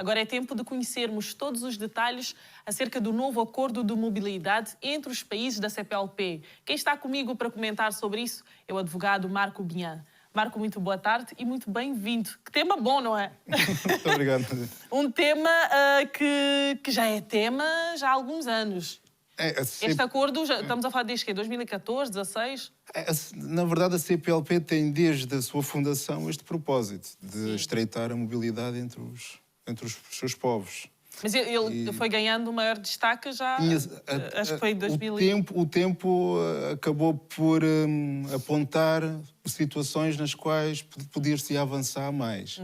Agora é tempo de conhecermos todos os detalhes acerca do novo acordo de mobilidade entre os países da CPLP. Quem está comigo para comentar sobre isso é o advogado Marco Bian. Marco, muito boa tarde e muito bem-vindo. Que tema bom, não é? Muito obrigado. Um tema que já é tema já há alguns anos. Este acordo, estamos a falar desde que? 2014, 2016? Na verdade, a CPLP tem desde a sua fundação este propósito de estreitar a mobilidade entre os seus povos. Mas ele foi ganhando maior destaque já, acho que foi em 2000. O tempo acabou por apontar situações nas quais podia-se avançar mais.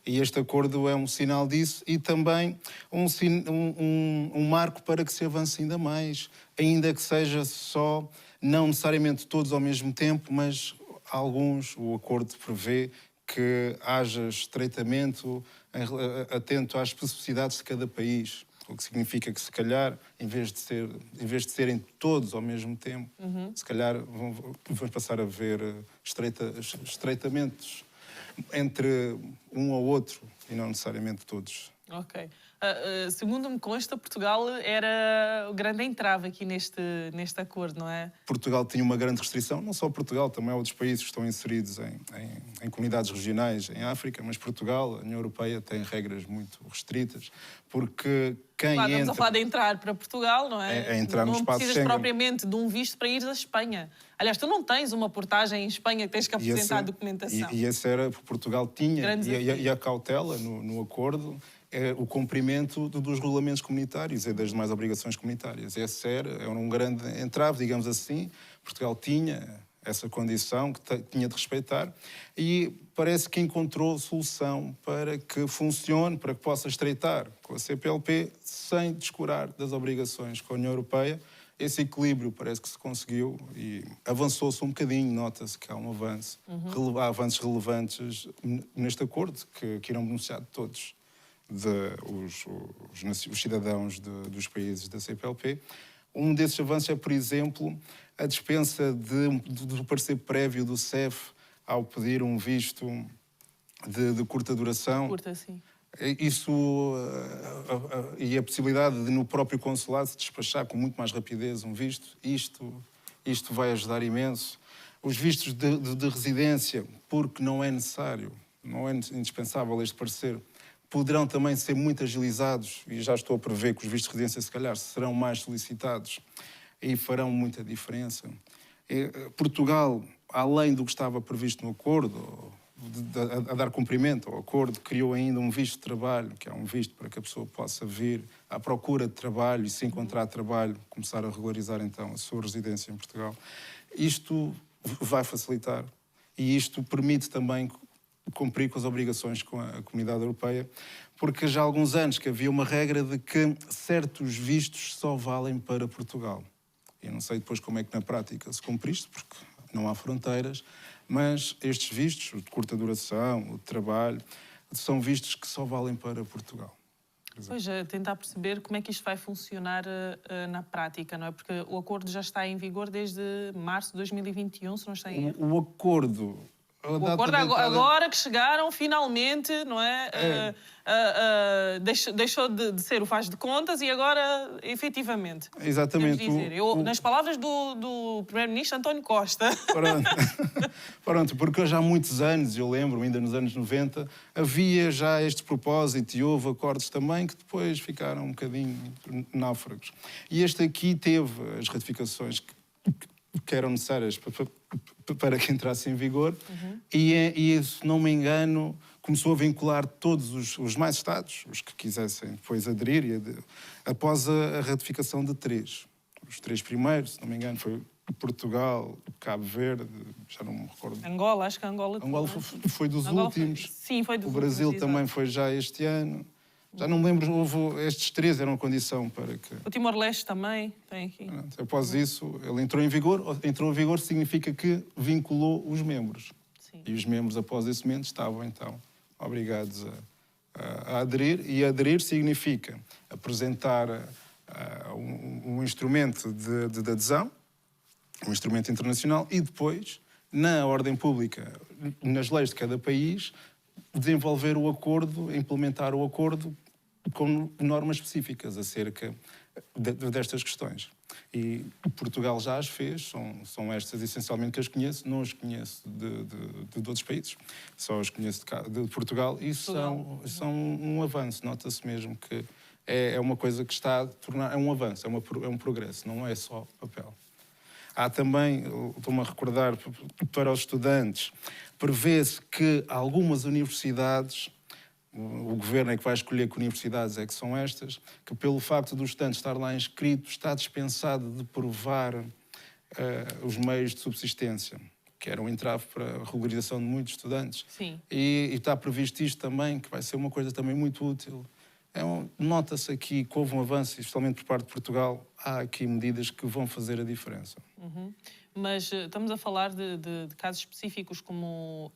E este acordo é um sinal disso e também um marco para que se avance ainda mais. Ainda que seja só, não necessariamente todos ao mesmo tempo, mas alguns, o acordo prevê que haja estreitamento atento às especificidades de cada país, o que significa que, se calhar, em vez de serem todos ao mesmo tempo, se calhar vamos passar a ver estreitamentos entre um ou outro e não necessariamente todos. Ok. Segundo me consta, Portugal era o grande entrave aqui neste acordo, não é? Portugal tinha uma grande restrição, não só Portugal, também outros países que estão inseridos em comunidades regionais em África, mas Portugal, a União Europeia, tem regras muito restritas, porque quem claro, entra... Estamos a falar de entrar para Portugal, não é? É entrar no espaço precisas Schengen. Propriamente de um visto para ir a Espanha. Aliás, tu não tens uma portagem em Espanha que tens que apresentar a documentação. E esse era, Portugal tinha, e a cautela no acordo, é o cumprimento dos regulamentos comunitários e das demais obrigações comunitárias. Esse era um grande entrave, digamos assim. Portugal tinha essa condição que tinha de respeitar e parece que encontrou solução para que funcione, para que possa estreitar com a CPLP sem descurar das obrigações com a União Europeia. Esse equilíbrio parece que se conseguiu e avançou-se um bocadinho, nota-se que há um avanço. Há avanços relevantes neste acordo que irão beneficiar de todos. Os cidadãos dos países da CPLP. Um desses avanços é, por exemplo, a dispensa do parecer prévio do CEF ao pedir um visto de curta duração. Curta, sim. Isso e a possibilidade de no próprio consulado se despachar com muito mais rapidez um visto. Isto vai ajudar imenso. Os vistos de residência, porque não é necessário, não é indispensável este parecer, poderão também ser muito agilizados e já estou a prever que os vistos de residência, se calhar, serão mais solicitados e farão muita diferença. Portugal, além do que estava previsto no acordo, a dar cumprimento ao acordo, criou ainda um visto de trabalho, que é um visto para que a pessoa possa vir à procura de trabalho e, se encontrar trabalho, começar a regularizar, então, a sua residência em Portugal. Isto vai facilitar e isto permite também cumprir com as obrigações com a Comunidade Europeia, porque já há alguns anos que havia uma regra de que certos vistos só valem para Portugal. Eu não sei depois como é que na prática se cumpre isto, porque não há fronteiras, mas estes vistos, o de curta duração, o de trabalho, são vistos que só valem para Portugal. Pois, tentar perceber como é que isto vai funcionar na prática, não é? Porque o acordo já está em vigor desde março de 2021, se não estou em erro. O acordo... O acordo agora que chegaram, finalmente, não é? Deixou de ser o faz de contas e agora, efetivamente. Exatamente. Dizer. Nas palavras do primeiro-ministro António Costa. Pronto, porque já há muitos anos, eu lembro, ainda nos anos 90, havia já este propósito e houve acordos também que depois ficaram um bocadinho náufragos. E este aqui teve as ratificações que eram necessárias para que entrasse em vigor e, se não me engano, começou a vincular todos os mais Estados, os que quisessem depois aderir, após a ratificação de 3. Os 3 primeiros, se não me engano, foi Portugal, Cabo Verde, já não me recordo. Angola, acho que Angola foi dos últimos. Sim, foi dos últimos. O Brasil últimos, também foi já este ano. Já não me lembro, estes 3 eram a condição para que... O Timor-Leste também tem aqui. Após isso, ele entrou em vigor. Entrou em vigor significa que vinculou os membros. Sim. E os membros, após esse momento, estavam, então, obrigados a aderir. E aderir significa apresentar um instrumento de adesão, um instrumento internacional, e depois, na ordem pública, nas leis de cada país, desenvolver o acordo, implementar o acordo com normas específicas acerca destas questões. E Portugal já as fez, são estas essencialmente que as conheço, não as conheço de outros países, só as conheço de Portugal, e são um avanço. Nota-se mesmo que é uma coisa que está a tornar, é um avanço, é um progresso, não é só papel. Há também, estou-me a recordar, para os estudantes, prevê-se que algumas universidades, o governo é que vai escolher que universidades é que são estas, que pelo facto do estudante estar lá inscrito, está dispensado de provar os meios de subsistência, que era um entrave para a regularização de muitos estudantes. Sim. E está previsto isto também, que vai ser uma coisa também muito útil. Nota-se aqui que houve um avanço, especialmente por parte de Portugal, há aqui medidas que vão fazer a diferença. Mas estamos a falar de casos específicos como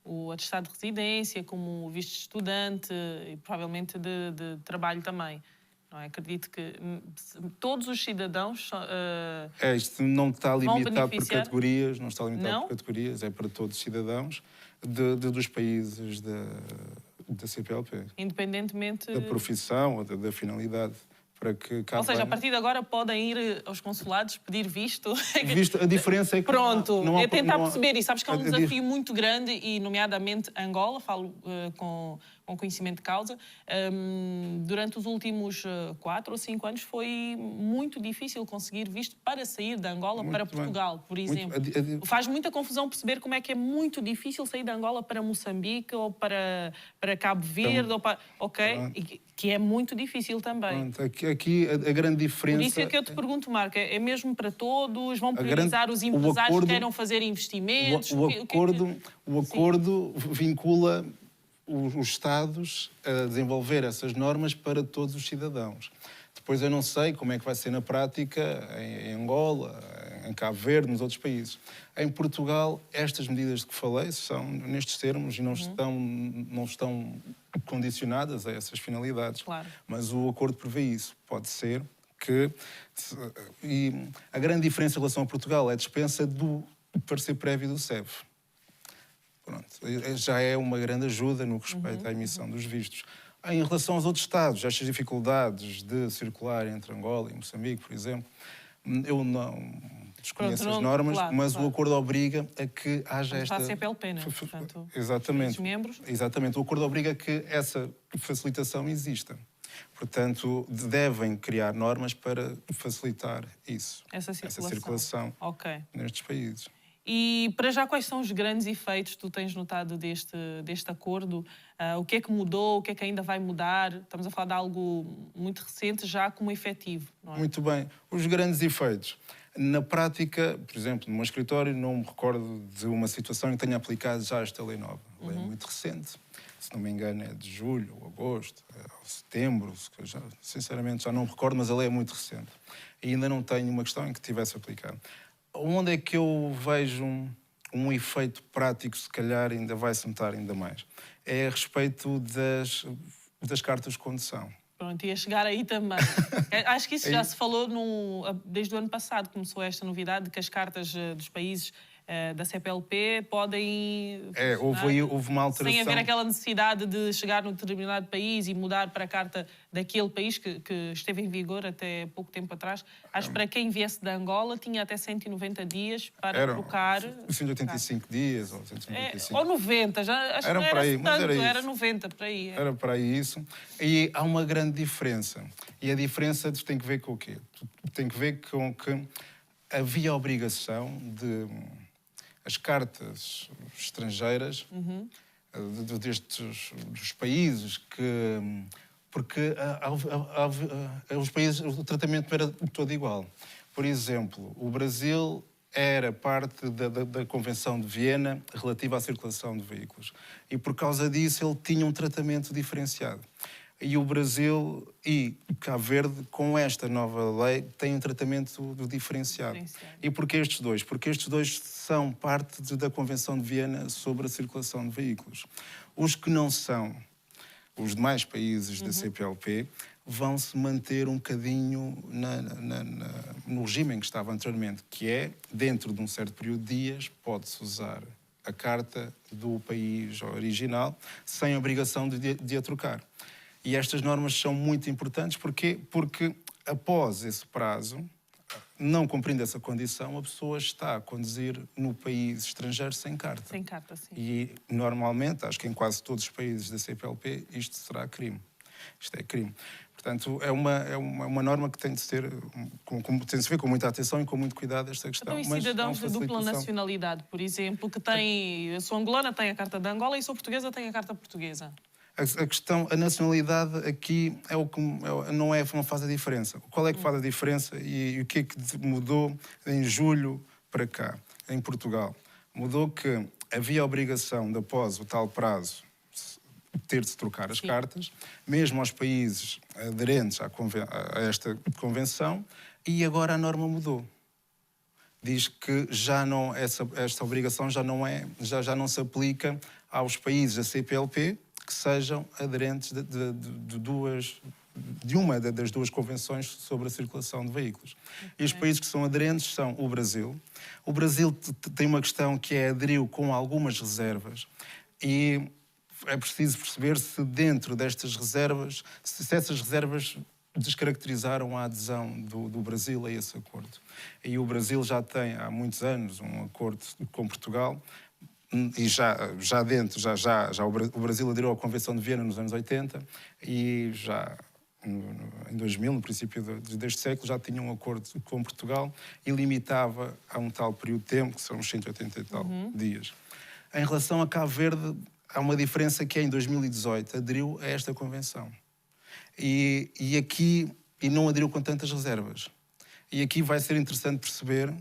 o atestado de residência, como o visto de estudante e provavelmente de trabalho também. Não é? Acredito que todos os cidadãos Isto não está limitado por beneficiar? categorias, não está limitado Não? por categorias, é para todos os cidadãos dos países da CPLP. Independentemente... Da profissão ou da finalidade. Para que Ou seja, a partir de agora podem ir aos consulados pedir visto. A diferença é que... Pronto, não há, é tentar não há, perceber. E sabes que é um desafio muito grande, e nomeadamente Angola, falo com conhecimento de causa, durante os últimos 4 ou 5 anos foi muito difícil conseguir visto para sair de Angola para Portugal, por exemplo. Faz muita confusão perceber como é que é muito difícil sair de Angola para Moçambique ou para Cabo Verde, que é muito difícil também. Pronto, aqui a grande diferença... Por isso é que eu te pergunto, Marco, é mesmo para todos? Vão priorizar os empresários que queiram fazer investimentos? O acordo vincula os Estados a desenvolver essas normas para todos os cidadãos. Depois eu não sei como é que vai ser na prática em Angola, em Cabo Verde, nos outros países. Em Portugal, estas medidas de que falei são nestes termos e não estão condicionadas a essas finalidades. Claro. Mas o acordo prevê isso. Pode ser que... E a grande diferença em relação a Portugal é a dispensa do parecer prévio do SEV. Pronto, já é uma grande ajuda no que respeita à emissão dos vistos. Em relação aos outros Estados, estas dificuldades de circular entre Angola e Moçambique, por exemplo, eu não desconheço as normas, mas o acordo obriga a que haja esta... Está a CPLP, não é? Portanto, exatamente. Membros. Exatamente. O acordo obriga a que essa facilitação exista. Portanto, devem criar normas para facilitar isso. Essa circulação nestes países. E para já, quais são os grandes efeitos que tu tens notado deste acordo? O que é que mudou? O que é que ainda vai mudar? Estamos a falar de algo muito recente já como efetivo, não é? Muito bem. Os grandes efeitos. Na prática, por exemplo, no meu escritório, não me recordo de uma situação em que tenha aplicado já esta lei nova. A lei é muito recente. Se não me engano, é de julho, ou agosto, ou setembro. Sinceramente, já não me recordo, mas a lei é muito recente. E ainda não tenho uma questão em que tivesse aplicado. Onde é que eu vejo um efeito prático, se calhar ainda vai-se notar ainda mais? É a respeito das cartas de condução. Pronto, ia chegar aí também. Acho que isso já se falou desde o ano passado, começou esta novidade de que as cartas dos países da CPLP podem... Houve uma alteração. Sem haver aquela necessidade de chegar num determinado país e mudar para a carta daquele país que esteve em vigor até pouco tempo atrás. Acho que para quem viesse de Angola tinha até 190 dias para trocar... 185 dias ou 195. Ou 90, já acho que não era aí, tanto, era 90 para aí. Era para aí isso. E há uma grande diferença. E a diferença tem que ver com o quê? Tem que ver com que havia a obrigação de... as cartas estrangeiras dos países que... Porque os países, o tratamento era todo igual. Por exemplo, o Brasil era parte da Convenção de Viena relativa à circulação de veículos. E por causa disso ele tinha um tratamento diferenciado. E o Brasil e Cabo Verde, com esta nova lei, têm um tratamento diferenciado. E porquê estes dois? Porque estes dois são parte da Convenção de Viena sobre a circulação de veículos. Os que não são, os demais países da CPLP, vão-se manter um bocadinho no regime em que estava anteriormente, que é, dentro de um certo período de dias, pode-se usar a carta do país original, sem obrigação de a trocar. E estas normas são muito importantes. Porquê? Porque após esse prazo, não cumprindo essa condição, a pessoa está a conduzir no país estrangeiro sem carta. Sem carta, sim. E, normalmente, acho que em quase todos os países da CPLP, isto será crime. Isto é crime. Portanto, é uma norma que tem de ser, tem de se ver com muita atenção e com muito cuidado esta questão. Então, e cidadãos de dupla nacionalidade, por exemplo, que têm... Eu sou angolana, tenho a carta de Angola, e sou portuguesa, tenho a carta portuguesa. A questão, a nacionalidade aqui não faz a diferença. Qual é que faz a diferença e o que é que mudou em julho para cá, em Portugal? Mudou que havia a obrigação de, após o tal prazo, ter de se trocar as cartas, mesmo aos países aderentes a esta convenção, e agora a norma mudou. Diz que esta obrigação já não se aplica aos países da CPLP que sejam aderentes de uma das duas convenções sobre a circulação de veículos. Okay. E os países que são aderentes são o Brasil. O Brasil tem uma questão que aderiu com algumas reservas, e é preciso perceber se dentro destas reservas, se essas reservas descaracterizaram a adesão do Brasil a esse acordo. E o Brasil já tem há muitos anos um acordo com Portugal, e o Brasil aderiu à Convenção de Viena nos anos 80, e já em 2000, no princípio deste século, já tinha um acordo com Portugal e limitava a um tal período de tempo, que são uns 180 e tal dias. Em relação a Cabo Verde, há uma diferença, que em 2018 aderiu a esta convenção. E não aderiu com tantas reservas. E aqui vai ser interessante perceber,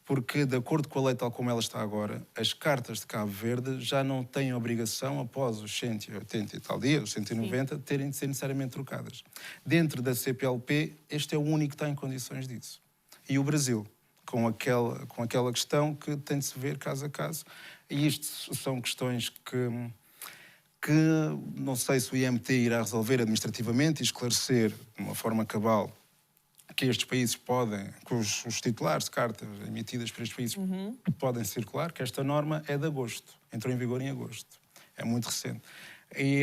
porque, de acordo com a lei tal como ela está agora, as cartas de Cabo Verde já não têm obrigação, após os 180 e tal dias, os 190, terem de ser necessariamente trocadas. Dentro da CPLP, este é o único que está em condições disso. E o Brasil, com aquela questão que tem de se ver caso a caso. E isto são questões que não sei se o IMT irá resolver administrativamente e esclarecer de uma forma cabal que estes países podem, que os titulares de cartas emitidas por estes países podem circular, que esta norma é de agosto, entrou em vigor em agosto, é muito recente. E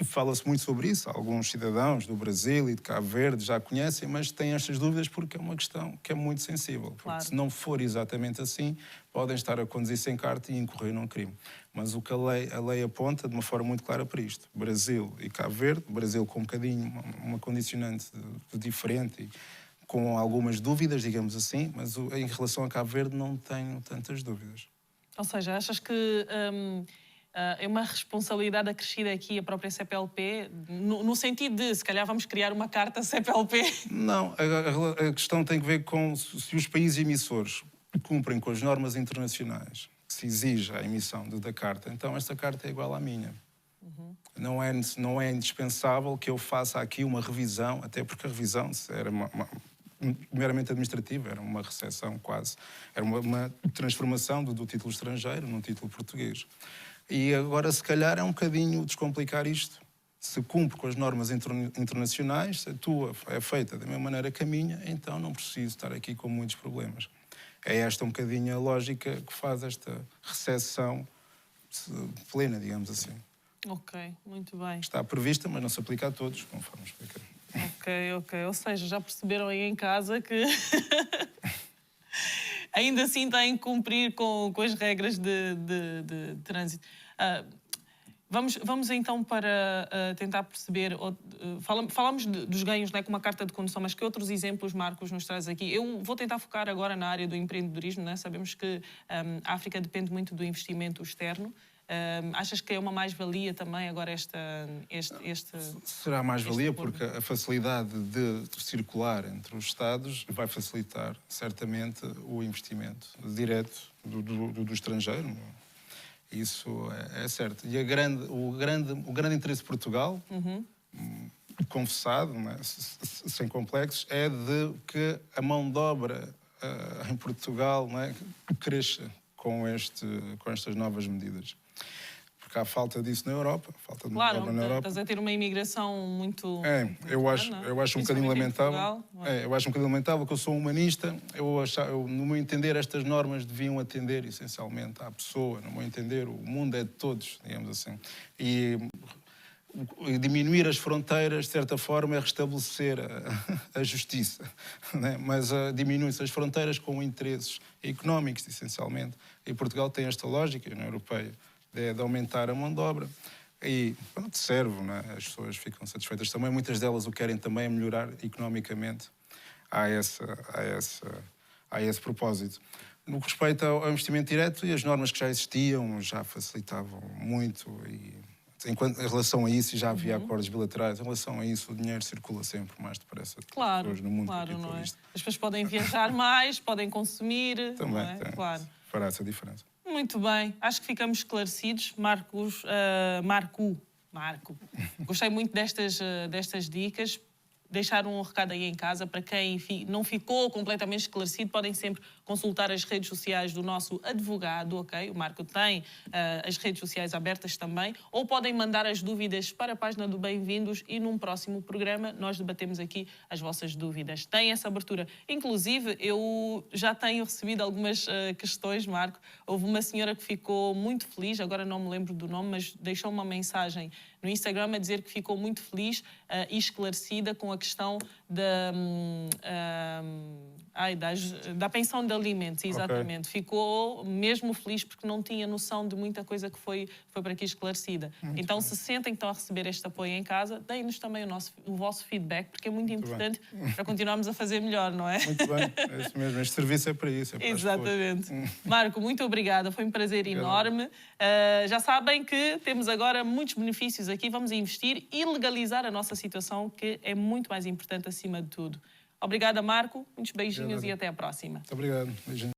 fala-se muito sobre isso, alguns cidadãos do Brasil e de Cabo Verde já conhecem, mas têm estas dúvidas porque é uma questão que é muito sensível. Porque claro, se não for exatamente assim, podem estar a conduzir sem carta e incorrer num crime. Mas o que a lei aponta de uma forma muito clara para isto: Brasil e Cabo Verde, Brasil com um bocadinho uma condicionante diferente e com algumas dúvidas, digamos assim, mas em relação a Cabo Verde não tenho tantas dúvidas. Ou seja, achas que é uma responsabilidade acrescida aqui a própria CPLP, no sentido de, se calhar, vamos criar uma carta CPLP? Não, a questão tem a ver com se os países emissores cumprem com as normas internacionais que se exige a emissão da carta, então esta carta é igual à minha. Não é indispensável que eu faça aqui uma revisão, até porque a revisão era meramente administrativa, era uma recepção quase, era uma transformação do título estrangeiro num título português. E agora, se calhar, é um bocadinho descomplicar isto. Se cumpre com as normas internacionais, se a tua é feita da mesma maneira que a minha, então não preciso estar aqui com muitos problemas. É esta um bocadinho a lógica que faz esta recepção plena, digamos assim. Ok, muito bem. Está prevista, mas não se aplica a todos, conforme expliquei. Ok. Ou seja, já perceberam aí em casa que ainda assim têm que cumprir com as regras de trânsito. Vamos então para tentar perceber... Falamos dos ganhos, né, com uma carta de condução, mas que outros exemplos, Marcos, nos traz aqui? Eu vou tentar focar agora na área do empreendedorismo, né? Sabemos que a África depende muito do investimento externo. Achas que é uma mais-valia também agora este... Será mais-valia porque a facilidade de circular entre os Estados vai facilitar certamente o investimento direto do estrangeiro. Isso é certo. E o grande interesse de Portugal, confessado, né, sem complexos, é de que a mão de obra em Portugal, né, cresça com estas novas medidas. Porque porque há falta disso na Europa, falta de mão de Claro, obra na Europa. estás a ter uma imigração muito... Eu acho um bocadinho lamentável. Eu acho um bocadinho lamentável que eu sou humanista. No meu entender, estas normas deviam atender essencialmente à pessoa. No meu entender, o mundo é de todos, digamos assim. E diminuir as fronteiras, de certa forma, é restabelecer a justiça. Né? Mas diminui-se as fronteiras com interesses económicos, essencialmente. E Portugal tem esta lógica, a União Europeia, de aumentar a mão de obra. E pronto, serve, né? As pessoas ficam satisfeitas também. Muitas delas o querem também melhorar economicamente a esse propósito. No que respeita ao investimento direto, e as normas que já existiam já facilitavam muito. E em relação a isso, já havia acordos bilaterais, em relação a isso, o dinheiro circula sempre mais depressa de pessoas no mundo capitalista. As pessoas podem viajar mais, podem consumir. Também, Claro. Fará essa diferença. Muito bem, acho que ficamos esclarecidos. Marco, gostei muito destas dicas. Deixar um recado aí em casa para quem não ficou completamente esclarecido, podem sempre consultar as redes sociais do nosso advogado, ok? O Marco tem as redes sociais abertas também, ou podem mandar as dúvidas para a página do Bem-vindos e num próximo programa nós debatemos aqui as vossas dúvidas. Tem essa abertura. Inclusive, eu já tenho recebido algumas questões, Marco. Houve uma senhora que ficou muito feliz, agora não me lembro do nome, mas deixou uma mensagem no Instagram a dizer que ficou muito feliz e esclarecida com a questão da pensão de alimentos, exatamente. Okay. Ficou mesmo feliz porque não tinha noção de muita coisa que foi para aqui esclarecida. Então, se sentem que estão a receber este apoio em casa, deem-nos também o vosso feedback, porque é muito importante para continuarmos a fazer melhor, não é? Muito bem, é isso mesmo. Este serviço é para isso. É para exatamente. Marco, muito obrigada. Foi um prazer enorme. Já sabem que temos agora muitos benefícios aqui. Vamos investir e legalizar a nossa situação, que é muito mais importante acima de tudo. Obrigada, Marco. Muitos beijinhos e até a próxima. Muito obrigado. Beijinhos.